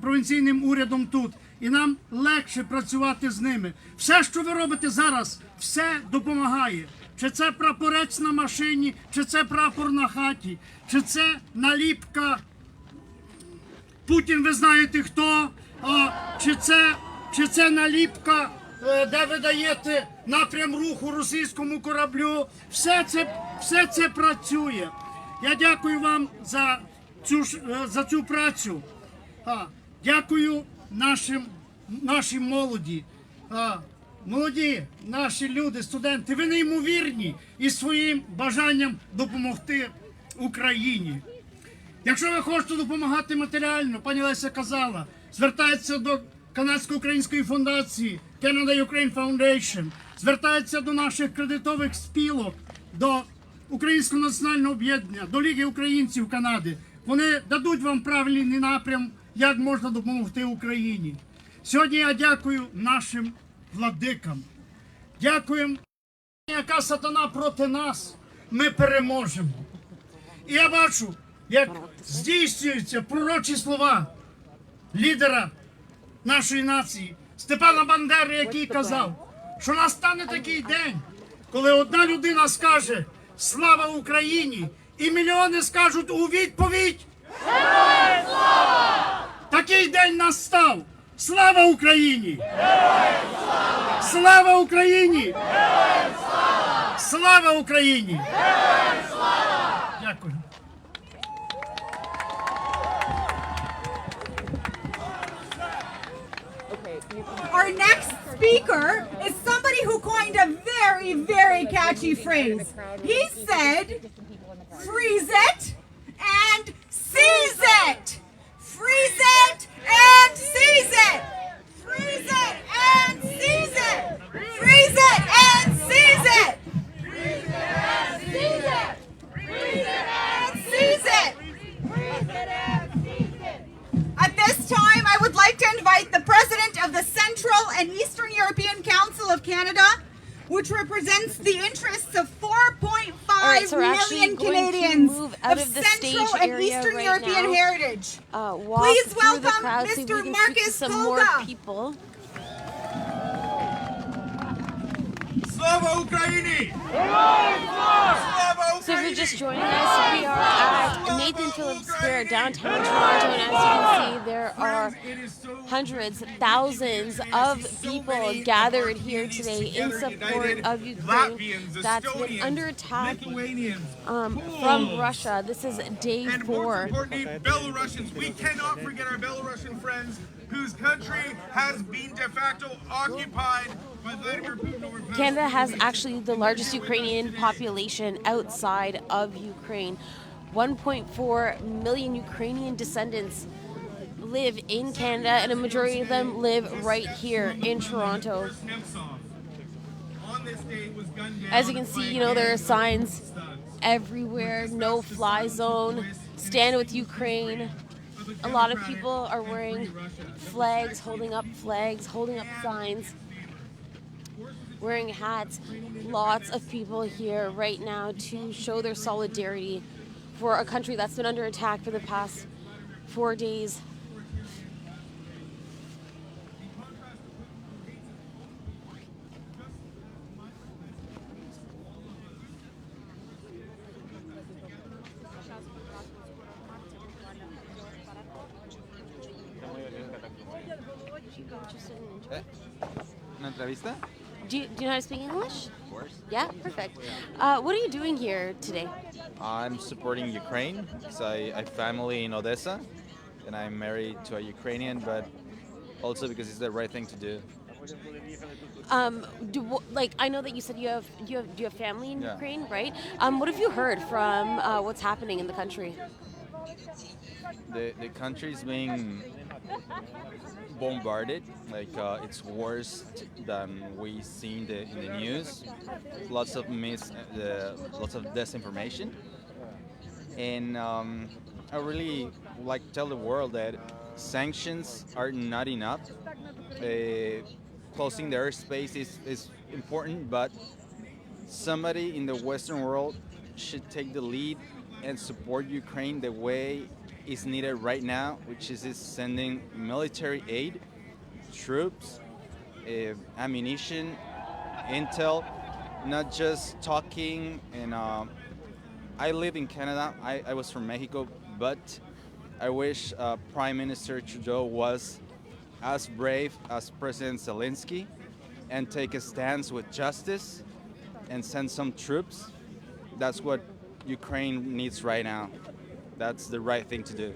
провінційним урядом тут. І нам легше працювати з ними. Все, що ви робите зараз, все допомагає. чи це прапорець на машині, чи це прапор на хаті, чи це наліпка Путін, ви знаєте хто, чи це наліпка, де ви даєте напрям руху російському кораблю. Все це працює. Я дякую вам за цю працю. Дякую нашій молоді. Молоді наші люди, студенти, ви неймовірні із своїм бажанням допомогти Україні. Якщо ви хочете допомагати матеріально, пані Леся казала, звертайтеся до канадсько-української фундації Canada-Ukraine Foundation, звертайтеся до наших кредитових спілок, до Українського національного об'єднання, до Ліги українців Канади. Вони дадуть вам правильний напрям, як можна допомогти Україні. Сьогодні я дякую нашим владикам. Дякуємо, яка сатана проти нас, ми переможемо. І я бачу, як здійснюються пророчі слова лідера нашої нації Степана Бандери, який казав, що настане такий день, коли одна людина скаже «Слава Україні!» і мільйони скажуть у відповідь «Героям слава!» Такий день настав. Слава Україні! Героям слава! Слава Україні! Героям слава! Слава Україні! Героям слава! Дякую. Our next speaker is somebody who coined a very, very catchy phrase. He said, freeze it and seize it. Freeze it and seize it. Freeze it and seize it. Freeze it and seize it. Freeze it and seize it. Freeze it and seize it. Freeze it and seize it. At this time, I would like to invite the President of the Central and Eastern European Council of Canada, which represents the interests of 4.5 million Canadians of Central and Eastern European heritage. Please welcome Mr. Marcus Kolga. Slava Ukraini! So if you're just joining us, we are at Nathan Phillips Square, downtown Toronto, and as you can see, there are hundreds, thousands of people gathered here today in support of Ukraine that's been under attack from Russia. This is day 4. And more importantly, Belarusians. We cannot forget our Belarusian friends whose country has been de facto occupied by Vladimir Putin over the past Canada has actually the largest Ukrainian population outside of Ukraine. 1.4 million Ukrainian descendants live in Canada, and a majority of them live right here in Toronto. As you can see, you know, there are signs everywhere, no fly zone, stand with Ukraine. A lot of people are wearing flags, holding up signs, wearing hats. Lots of people here right now to show their solidarity for a country that's been under attack for the past 4 days. ¿Una entrevista? Do you know how to speak English? Of course. Yeah, perfect. What are you doing here today? I'm supporting Ukraine because I have family in Odessa and I'm married to a Ukrainian, but also because it's the right thing to do. I know that you said you have family in Yeah. Ukraine, right? What have you heard from what's happening in the country? The country is being bombarded, like it's worse than we see in the news. Lots of lots of disinformation, and I really like to tell the world that sanctions are not enough. Closing the airspace is important, but somebody in the Western world should take the lead and support Ukraine the way is needed right now, which is sending military aid, troops, ammunition, intel, not just talking. And I live in Canada. I was from Mexico, but I wish Prime Minister Trudeau was as brave as President Zelensky and take a stance with justice and send some troops. That's what Ukraine needs right now. That's the right thing to do.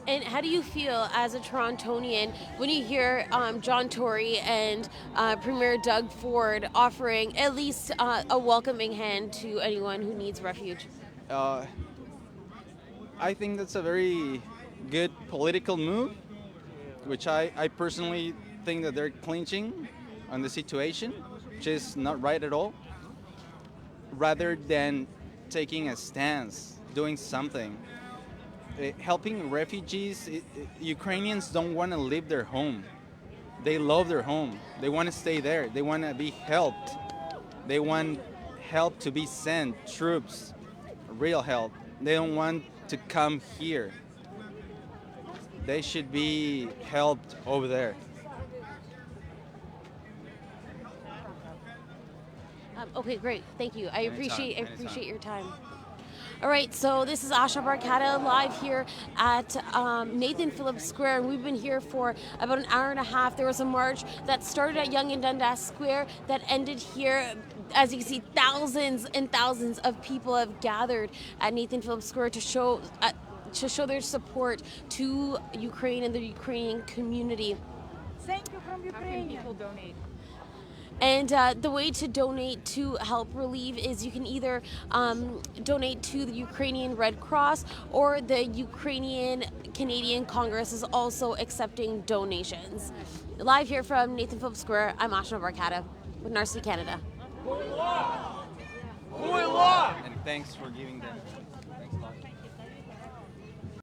And how do you feel as a Torontonian when you hear John Tory and Premier Doug Ford offering at least a welcoming hand to anyone who needs refuge? I think that's a very good political move, which I personally think that they're clinching on the situation, which is not right at all. Rather than taking a stance, doing something. Helping refugees, Ukrainians don't want to leave their home. They love their home. They want to stay there. They want to be helped. They want help to be sent, troops, real help. They don't want to come here. They should be helped over there. Okay, great. Thank you. I appreciate Anytime. your time. All right, so this is Ashna Bharkhada live here at Nathan Phillips Square, and we've been here for about an hour and a half. There was a march that started at Yonge and Dundas Square that ended here. As you can see, thousands and thousands of people have gathered at Nathan Phillips Square to show their support to Ukraine and the Ukrainian community. Thank you from Ukraine. How can people donate? And the way to donate to help relieve is you can either donate to the Ukrainian Red Cross, or the Ukrainian Canadian Congress is also accepting donations. Live here from Nathan Phillips Square, I'm Ashna Bharkhada with Narcity Canada. And thanks for giving them.